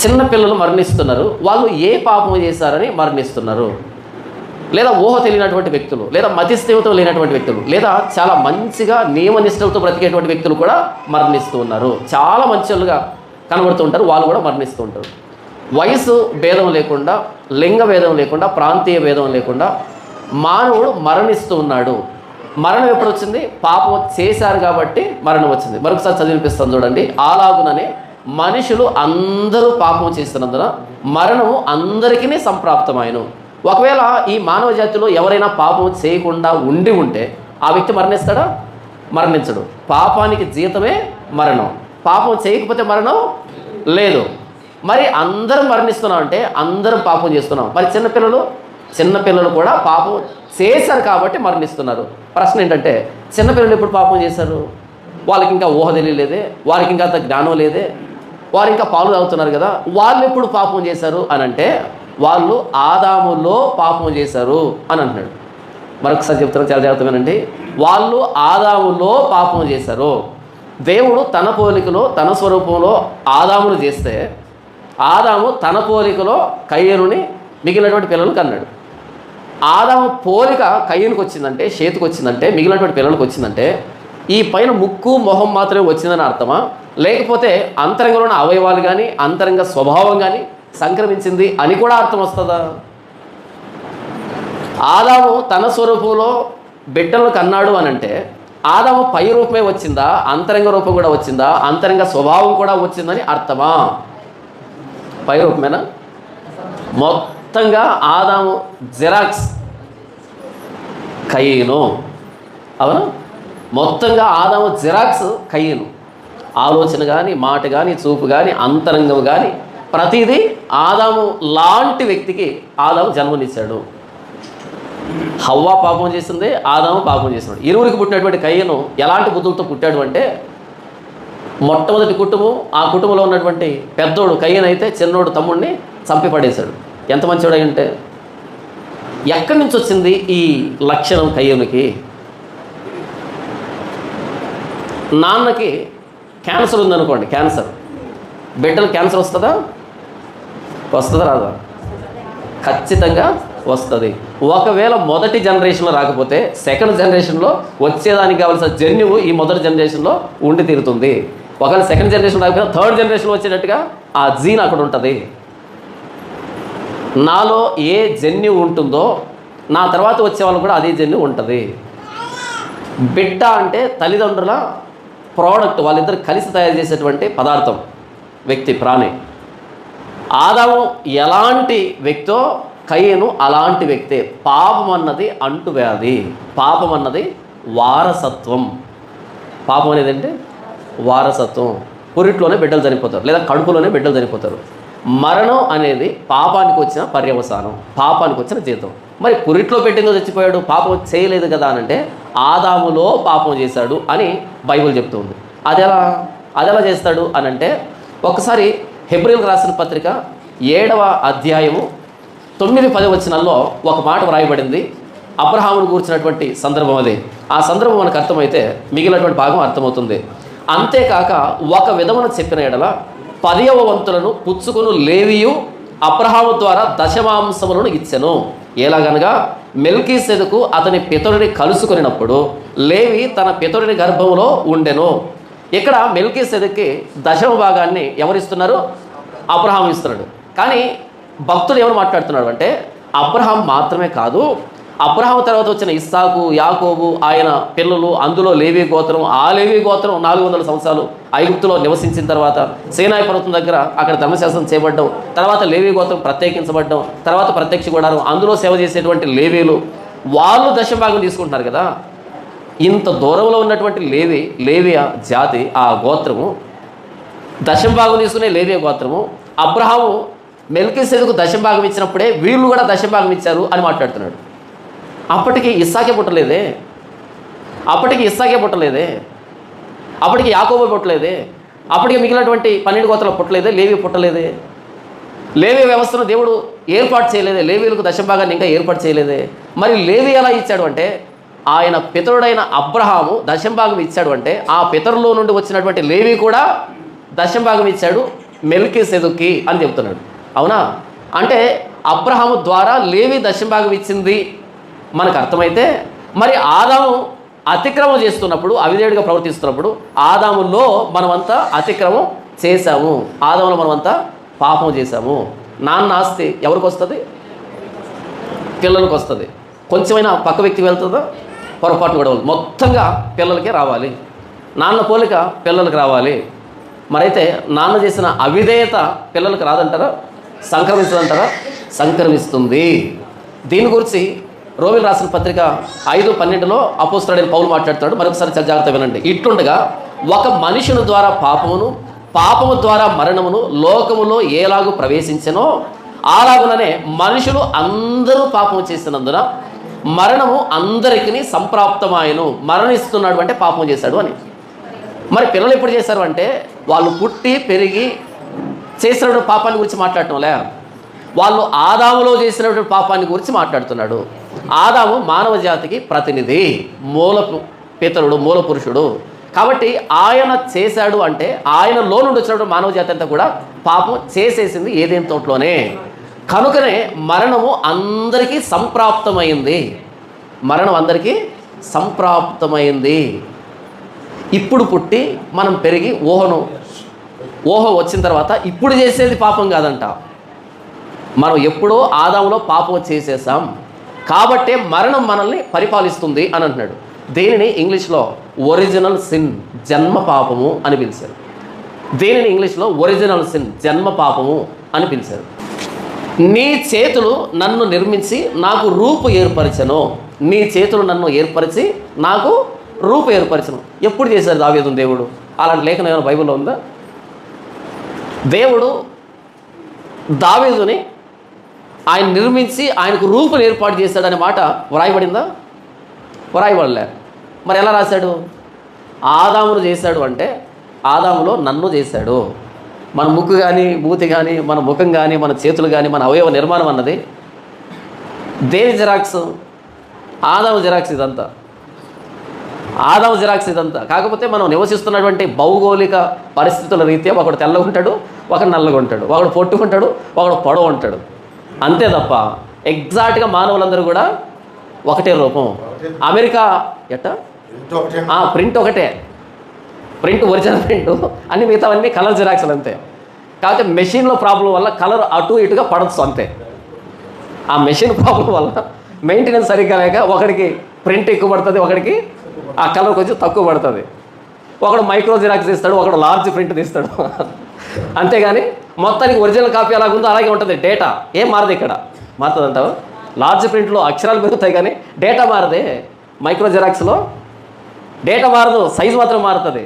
చిన్నపిల్లలు మరణిస్తున్నారు. వాళ్ళు ఏ పాపం చేశారని మరణిస్తున్నారు? లేదా ఊహ తెలియనటువంటి వ్యక్తులు, లేదా మతిస్థిమితం లేనటువంటి వ్యక్తులు, లేదా చాలా మంచిగా నియమనిష్టలతో బ్రతికేటువంటి వ్యక్తులు కూడా మరణిస్తూ ఉన్నారు. చాలా మంచిగా కనబడుతూ ఉంటారు, వాళ్ళు కూడా మరణిస్తూ ఉంటారు. వయసు భేదం లేకుండా, లింగ భేదం లేకుండా, ప్రాంతీయ భేదం లేకుండా మానవుడు మరణిస్తూ ఉన్నాడు. మరణం ఎప్పుడు వచ్చింది? పాపం చేశారు కాబట్టి మరణం వచ్చింది. మరొకసారి చదివినిపిస్తాను చూడండి. అలాగుననే మనుషులు అందరూ పాపం చేస్తున్నందున మరణము అందరికీ సంప్రాప్తమైను. ఒకవేళ ఈ మానవ జాతిలో ఎవరైనా పాపం చేయకుండా ఉంటే ఆ వ్యక్తి మరణిస్తాడా? మరణించడు. పాపానికి జీతమే మరణం. పాపం చేయకపోతే మరణం లేదు. మరి అందరం మరణిస్తున్నాం అంటే అందరం పాపం చేస్తున్నాం. మరి చిన్నపిల్లలు కూడా పాపం చేశారు కాబట్టి మరణిస్తున్నారు. ప్రశ్న ఏంటంటే, చిన్నపిల్లలు ఎప్పుడు పాపం చేశారు? వాళ్ళకి ఇంకా ఊహ తెలియలేదే, వారికి ఇంకా అంత జ్ఞానం లేదే, వారు ఇంకా పాలు తాగుతున్నారు కదా. వాళ్ళు ఎప్పుడు పాపం చేశారు అని అంటే, వాళ్ళు ఆదాములో పాపం చేశారు అని అంటున్నాడు. మరొకసారి చెప్తున్నారు, చాలా జాగ్రత్తగానండి. వాళ్ళు ఆదాములో పాపం చేశారు. దేవుడు తన పోలికలో తన స్వరూపంలో ఆదామును చేస్తే, ఆదాము తన పోలికలో కయ్యనుని మిగిలినటువంటి పిల్లలకు అన్నాడు. ఆదాము పోలిక కయ్యనుకు వచ్చిందంటే, చేతికి వచ్చిందంటే, మిగిలినటువంటి పిల్లలకు వచ్చిందంటే ఈ పైన ముక్కు మొహం మాత్రమే వచ్చిందని అర్థమా? లేకపోతే అంతరంగంలో ఉన్న అవయవాలు కానీ అంతరంగ స్వభావం కానీ సంక్రమించింది అని కూడా అర్థం వస్తుందా? ఆదాము తన స్వరూపంలో బిడ్డలను కన్నాడు అని అంటే ఆదాము పై రూపమే వచ్చిందా, అంతరంగ రూపం కూడా వచ్చిందా, అంతరంగ స్వభావం కూడా వచ్చిందని అర్థమా? పై రూపమేనా? మొత్తంగా ఆదాము జిరాక్స్ కయ్యను. అవునా? మొత్తంగా ఆదాము జిరాక్స్ కయ్యను. ఆలోచన కానీ, మాట కానీ, చూపు కానీ, అంతరంగం కానీ ప్రతిదీ ఆదాము లాంటి వ్యక్తికి ఆదాము జన్మనిచ్చాడు. హవ్వ పాపం చేసింది, ఆదాము పాపం చేసినాడు. ఇరువురికి పుట్టినటువంటి కయ్యను ఎలాంటి బుద్ధులతో పుట్టాడు అంటే, మొట్టమొదటి కుటుంబం, ఆ కుటుంబంలో ఉన్నటువంటి పెద్దోడు కయ్యను అయితే చిన్నోడు తమ్ముడిని చంపి పడేశాడు. ఎంత మంచివాడు అయి ఉంటే! ఎక్కడి నుంచి వచ్చింది ఈ లక్షణం కయ్యనుకి? నాన్నకి క్యాన్సర్ ఉందనుకోండి, క్యాన్సర్, బిడ్డలు క్యాన్సర్ వస్తుందా రాదా? ఖచ్చితంగా వస్తుంది. ఒకవేళ మొదటి జనరేషన్లో రాకపోతే సెకండ్ జనరేషన్లో వచ్చేదానికి కావాల్సిన జన్యువు ఈ మొదటి జనరేషన్లో ఉండి తీరుతుంది. ఒకవేళ సెకండ్ జనరేషన్ రాకపోతే థర్డ్ జనరేషన్లో వచ్చేటట్టుగా ఆ జీన్ అక్కడ ఉంటుంది. నాలో ఏ జన్యువు ఉంటుందో నా తర్వాత వచ్చే వాళ్ళు కూడా అదే జన్యువు ఉంటుంది. బిడ్డ అంటే తల్లిదండ్రుల ప్రోడక్ట్, వాళ్ళిద్దరు కలిసి తయారు చేసేటువంటి పదార్థం, వ్యక్తి, ప్రాణి. ఆదాము ఎలాంటి వ్యక్తో కయ్యను అలాంటి వ్యక్తే. పాపం అన్నది అంటువ్యాధి, పాపం అన్నది వారసత్వం. పాపం అనేది అంటే వారసత్వం. పురిట్లోనే బిడ్డలు చనిపోతారు, లేదా కడుపులోనే బిడ్డలు చనిపోతారు. మరణం అనేది పాపానికి వచ్చిన పర్యవసానం, పాపానికి వచ్చిన జీతం. మరి పురిట్లో పెట్టిందో చచ్చిపోయాడు, పాపం చేయలేదు కదా అని అంటే ఆదాములో పాపం చేశాడు అని బైబిల్ చెప్తుంది. అది ఎలా చేస్తాడు అని అంటే, ఒకసారి హెబ్రీయులకు రాసిన పత్రిక 7వ అధ్యాయము 9-10 వచనాల్లో ఒక మాట వ్రాయబడింది. అబ్రహామును కూర్చున్నటువంటి సందర్భం అది. ఆ సందర్భం మనకు అర్థమైతే మిగిలినటువంటి భాగం అర్థమవుతుంది. అంతేకాక ఒక విధమున చెప్పిన ఎడల 10వ వంతులను పుచ్చుకొను లేవియు అబ్రహాము ద్వారా దశమాంసములను ఇచ్చెను. ఎలాగనగా మెల్కీసెదెకు అతని పితరుని కలుసుకొనినప్పుడు లేవి తన పితరుని గర్భంలో ఉండెను. ఇక్కడ మెల్కీసెదెక్కి దశమ భాగాన్ని ఎవరిస్తున్నారు? అబ్రహాం ఇస్తున్నాడు. కానీ భక్తుడు ఎవరు మాట్లాడుతున్నాడు అంటే, అబ్రహాం మాత్రమే కాదు, అబ్రహాం తర్వాత వచ్చిన ఇస్సాకు, యాకోబు, ఆయన పిల్లలు, అందులో లేవీ గోత్రం. ఆ లేవీ గోత్రం 400 సంవత్సరాలు ఐగుప్తులో నివసించిన తర్వాత సీనాయి పర్వతం దగ్గర అక్కడ ధర్మశాస్త్రం చేయబడ్డం, తర్వాత లేవీ గోత్రం ప్రత్యేకించబడ్డం, తర్వాత ప్రత్యక్ష గుడారం, అందులో సేవ చేసేటువంటి లేవీలు, వాళ్ళు దశభాగం తీసుకుంటున్నారు కదా. ఇంత దూరంలో ఉన్నటువంటి లేవియా జాతి, ఆ గోత్రము దశభాగం తీసుకునే లేవియా గోత్రము అబ్రహాము మెల్కీసెదెకు దశభాగం ఇచ్చినప్పుడే వీళ్ళు కూడా దశభాగం ఇచ్చారు అని మాట్లాడుతున్నాడు. అప్పటికి ఇస్సాకే పుట్టలేదే, అప్పటికి యాకోబు పుట్టలేదే, అప్పటికి మిగిలినటువంటి 12 గోత్రాలు పుట్టలేదే, లేవి పుట్టలేదే, లేవి వ్యవస్థను దేవుడు ఏర్పాటు చేయలేదే, లేవీలకు దశభాగాన్ని ఇంకా ఏర్పాటు చేయలేదే. మరి లేవి ఎలా ఇచ్చాడు అంటే, ఆయన పితరుడైన అబ్రహాము దశభాగం ఇచ్చాడు అంటే ఆ పితరులో నుండి వచ్చినటువంటి లేవి కూడా దశభాగం ఇచ్చాడు. మెల్కీసెదెకుకి అని చెప్తున్నాడు. అవునా? అంటే అబ్రహాము ద్వారా లేవి దశంభాగం ఇచ్చింది మనకు అర్థమైతే, మరి ఆదాము అతిక్రమం చేస్తున్నప్పుడు, అవిధేయుడిగా ప్రవర్తిస్తున్నప్పుడు ఆదాములో మనమంతా అతిక్రమం చేశాము, ఆదాములో మనమంతా పాపం చేశాము. నాన్న ఆస్తి ఎవరికి వస్తుంది? పిల్లలకు వస్తుంది. కొంచెమైనా పక్క వ్యక్తికి వెళ్తుందా? పొరపాటు కూడా మొత్తంగా పిల్లలకే రావాలి. నాన్న పోలిక పిల్లలకు రావాలి. మరైతే నాన్న చేసిన అవిధేయత పిల్లలకు రాదంటారా? సంక్రమిస్తుందంటారా? సంక్రమిస్తుంది. దీని గురించి రోమిలు రాసిన పత్రిక 5:12 అపోస్తలుడైన పౌలు మాట్లాడుతాడు. మరొకసారి చాలా జాగ్రత్త వినండి. ఇట్లుండగా ఒక మనుషుని ద్వారా పాపమును, పాపము ద్వారా మరణమును లోకములో ఏలాగు ప్రవేశించెనో అలాగుననే మనుషులు అందరూ పాపము చేసినందున మరణము అందరికీ సంప్రాప్తమాయను. మరణిస్తున్నాడు అంటే పాపం చేశాడు అని. మరి పిల్లలు ఎప్పుడు చేశారు అంటే వాళ్ళు పుట్టి పెరిగి చేసినటువంటి పాపాన్ని గురించి మాట్లాడటంలే, వాళ్ళు ఆదాములో చేసినటువంటి పాపాన్ని గురించి మాట్లాడుతున్నాడు. ఆదాము మానవ జాతికి ప్రతినిధి, మూల పితరుడు, మూల పురుషుడు. కాబట్టి ఆయన చేశాడు అంటే ఆయనలో నుండి వచ్చినటువంటి మానవ జాతి అంతా కూడా పాపం చేసేసింది ఏదేం తోటలోనే. కనుకనే మరణము అందరికీ సంప్రాప్తమైంది. మరణం అందరికీ సంప్రాప్తమైంది. ఇప్పుడు పుట్టి మనం పెరిగి ఊహ వచ్చిన తర్వాత ఇప్పుడు చేసేది పాపం కాదంట. మనం ఎప్పుడో ఆదాములో పాపం చేసేసాం కాబట్టే మరణం మనల్ని పరిపాలిస్తుంది అని అంటున్నాడు. దీనిని ఇంగ్లీష్లో ఒరిజినల్ సిన్, జన్మ పాపము అని పిలిచారు. దీనిని ఇంగ్లీష్లో ఒరిజినల్ సిన్, జన్మ పాపము అని పిలిచారు. నీ చేతులు నన్ను నిర్మించి నాకు రూపు ఏర్పరచను. నీ చేతులు నన్ను ఏర్పరిచి నాకు రూపు ఏర్పరచను. ఎప్పుడు చేశారు దావీదు దేవుడు? అలాంటి లేఖనం ఏమైనా బైబిల్లో ఉందా? దేవుడు దావీదుని ఆయన నిర్మించి ఆయనకు రూపును ఏర్పాటు చేశాడనే మాట వ్రాయబడిందా? వ్రాయబడలే. మరి ఎలా రాశాడు? ఆదామును చేశాడు అంటే ఆదాములో నన్ను చేశాడు. మన ముక్కు కానీ, మూతి కానీ, మన ముఖం కానీ, మన చేతులు కానీ, మన అవయవ నిర్మాణం అన్నది దేని జిరాక్స్? ఆదాము జిరాక్స్ ఇదంతా. ఆదాము జిరాక్స్ ఇదంతా. కాకపోతే మనం నివసిస్తున్నటువంటి భౌగోళిక పరిస్థితుల రీత్యా ఒకడు తెల్లగా ఉంటాడు, ఒకడు నల్లగా ఉంటాడు, ఒకడు పొట్టుకుంటాడు, ఒకడు పొడవు ఉంటాడు. అంతే తప్ప ఎగ్జాక్ట్గా మానవులందరూ కూడా ఒకటే రూపం. అమెరికా ప్రింట్ ఒకటే, ప్రింట్ ఒరిజినల్ ప్రింట్, అన్ని మిగతావన్నీ కలర్ జిరాక్స్లు అంతే. కాకపోతే మెషిన్లో ప్రాబ్లం వల్ల కలర్ అటు ఇటుగా పడచ్చు అంతే. ఆ మెషిన్ ప్రాబ్లం వల్ల మెయింటెనెన్స్ సరిగ్గా లేక ఒకడికి ప్రింట్ ఎక్కువ పడుతుంది, ఒకడికి ఆ కలర్ కొంచెం తక్కువ పడుతుంది. ఒకడు మైక్రో జిరాక్స్ తీస్తాడు, ఒకడు లార్జ్ ప్రింట్ తీస్తాడు. అంతేగాని మొత్తానికి ఒరిజినల్ కాపీ అలాగుందో అలాగే ఉంటుంది. డేటా ఏం మారదు. ఇక్కడ మారుతుంది అంటావు? లార్జ్ ప్రింట్లో అక్షరాలు పెరుగుతాయి కానీ డేటా మారదే. మైక్రో జిరాక్స్లో డేటా మారదు, సైజు మాత్రం మారుతుంది.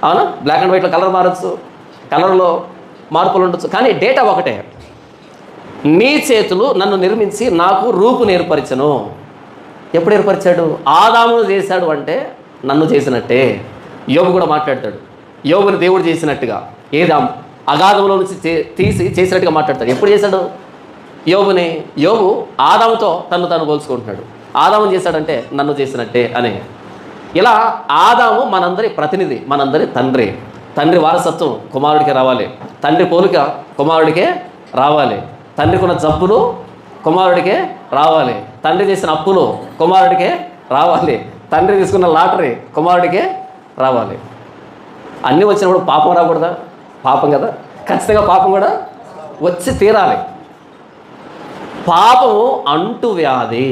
అవునా? బ్లాక్ అండ్ వైట్లో కలర్ మారచ్చు, కలర్లో మార్పులు ఉండొచ్చు, కానీ డేటా ఒకటే. నీ చేతులు నన్ను నిర్మించి నాకు రూపును ఏర్పరచను. ఎప్పుడు ఏర్పరిచాడు? ఆదామును చేశాడు అంటే నన్ను చేసినట్టే. యోబు కూడా మాట్లాడతాడు, యోబుని దేవుడు చేసినట్టుగా, ఏదా అగాధంలో నుంచి తీసి చేసినట్టుగా మాట్లాడతాడు. ఎప్పుడు చేశాడు యోబుని? యోబు ఆదాముతో తను పోల్చుకుంటున్నాడు. ఆదాముని చేశాడంటే నన్ను చేసినట్టే అని. ఇలా ఆదాము మనందరి ప్రతినిధి, మనందరి తండ్రి. తండ్రి వారసత్వం కుమారుడికే రావాలి, తండ్రి పోలిక కుమారుడికే రావాలి, తండ్రికి ఉన్న జబ్బులు కుమారుడికే రావాలి, తండ్రి చేసిన అప్పులు కుమారుడికే రావాలి, తండ్రి తీసుకున్న లాటరీ కుమారుడికే రావాలి. అన్నీ వచ్చినప్పుడు పాపం రాకూడదా? పాపం కదా, ఖచ్చితంగా పాపం కూడా వచ్చి తీరాలి. పాపము అంటు వ్యాధి.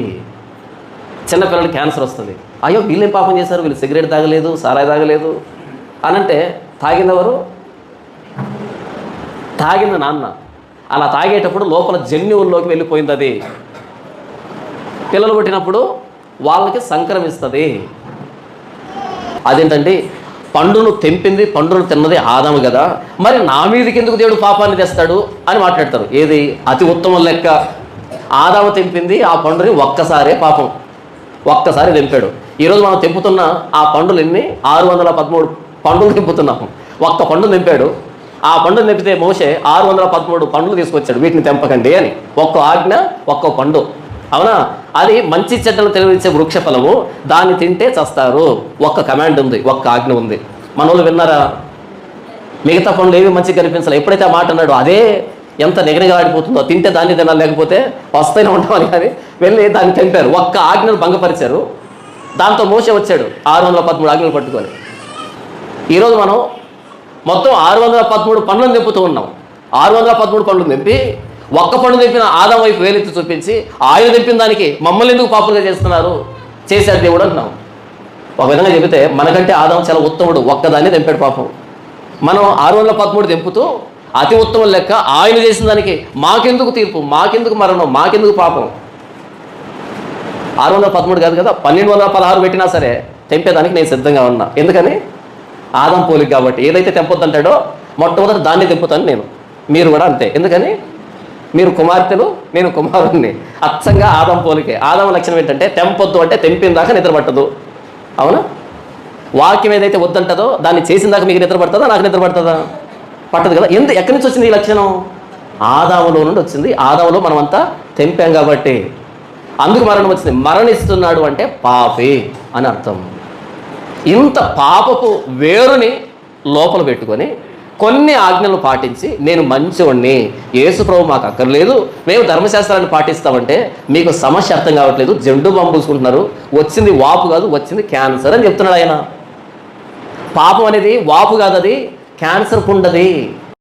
చిన్నపిల్లలకి క్యాన్సర్ వస్తుంది. అయ్యో వీళ్ళేం పాపం చేశారు, వీళ్ళు సిగరెట్ తాగలేదు, సారాయి తాగలేదు అనంటే తాగినవారు? తాగిన నాన్న. అలా తాగేటప్పుడు లోపల జన్యువుల్లోకి వెళ్ళిపోయింది. అది పిల్లలు పుట్టినప్పుడు వాళ్ళకి సంక్రమిస్తుంది. అదేంటండి, పండును తెంపింది, పండును తిన్నది ఆదాము కదా, మరి నా మీదకి ఎందుకు దేవుడు పాపాన్ని తెస్తాడు అని మాట్లాడతారు. ఏది అతి ఉత్తమం లెక్క? ఆదాము తెంపింది ఆ పండుని ఒక్కసారే పాపం, ఒక్కసారి తెంపాడు. ఈరోజు మనం తెంపుతున్న ఆ పండులు ఎన్ని? 613 పండులు తెంపుతున్నాము. ఒక్క పండు తెంపాడు. ఆ పండును తెంపితే మోషే 613 పండ్లు తీసుకొచ్చాడు, వీటిని తెంపకండి అని. ఒక్క ఆజ్ఞ, ఒక్క పండు. అవునా? అది మంచి చెడ్డలు తెలివించే వృక్ష ఫలము, దాన్ని తింటే చస్తారు. ఒక్క కమాండ్ ఉంది, ఒక్క ఆజ్ఞ ఉంది. మన వాళ్ళు విన్నారా? మిగతా పనులు ఏవి మంచిగా కనిపించాలి. ఎప్పుడైతే ఆ మాట అన్నాడో అదే ఎంత నిగనిగలాడిపోతుందో, తింటే దాన్ని తినాలి, లేకపోతే వస్తూనే ఉంటామని కానీ వెళ్ళి దాన్ని తెంపారు. ఒక్క ఆజ్ఞను భంగపరిచారు. దాంతో మోసే వచ్చాడు 613 ఆజ్ఞలు పట్టుకొని. ఈరోజు మనం మొత్తం 613 పనులను తెంపుతూ ఉన్నాం. 613 పనులు తెంపి ఒక్క పనులు తెంపిన ఆదాం వైపు వేలెత్తి చూపించి ఆయన తెంపిన దానికి మమ్మల్ని ఎందుకు పాపులుగా చేస్తున్నారు, చేశారు దేవుడు అంటున్నాం. ఒక విధంగా చెబితే మనకంటే ఆదాం చాలా ఉత్తముడు, ఒక్కదాన్ని తెంపాడు పాపం. మనం 613 తెంపుతూ అతి ఉత్తమం లెక్క ఆయన చేసిన దానికి మాకెందుకు తీర్పు, మాకెందుకు మరణం, మాకెందుకు పాపం. 613 కాదు కదా, 1216 పెట్టినా సరే తెంపేదానికి నేను సిద్ధంగా ఉన్నా. ఎందుకని? ఆదాం పోలిక కాబట్టి. ఏదైతే తెంపొద్దంటాడో మొట్టమొదటి దాన్ని తెంపుతాను నేను. మీరు కూడా అంతే. ఎందుకని? మీరు కుమార్తెలు, నేను కుమారుణ్ణి. అచ్చంగా ఆదాం పోలికే. ఆదాం లక్షణం ఏంటంటే తెంపొద్దు అంటే తెంపిన దాకా నిద్ర పట్టదు. అవునా? వాక్యం ఏదైతే వద్దంటదో దాన్ని చేసిన దాకా మీకు నిద్ర పడుతుందా, నాకు నిద్ర పడుతుందా? పట్టదు కదా. ఎక్కడి నుంచి వచ్చింది ఈ లక్షణం? ఆదాములో నుండి వచ్చింది. ఆదాములో మనమంతా తెంపాం కాబట్టి అందుకు మరణం వచ్చింది. మరణిస్తున్నాడు అంటే పాపి అని అర్థం. ఇంత పాపపు వేరుని లోపల పెట్టుకొని కొన్ని ఆజ్ఞలు పాటించి నేను మంచివాడిని, యేసు ప్రభు మాకు అక్కర్లేదు, మేము ధర్మశాస్త్రాన్ని పాటిస్తామంటే మీకు సమస్య అర్థం కావట్లేదు. జెండు బాంబు పూసుకుంటున్నారు. వచ్చింది వాపు కాదు, వచ్చింది క్యాన్సర్ అని చెప్తున్నాడు ఆయన. పాపం అనేది వాపు కాదు, అది క్యాన్సర్ పుండది.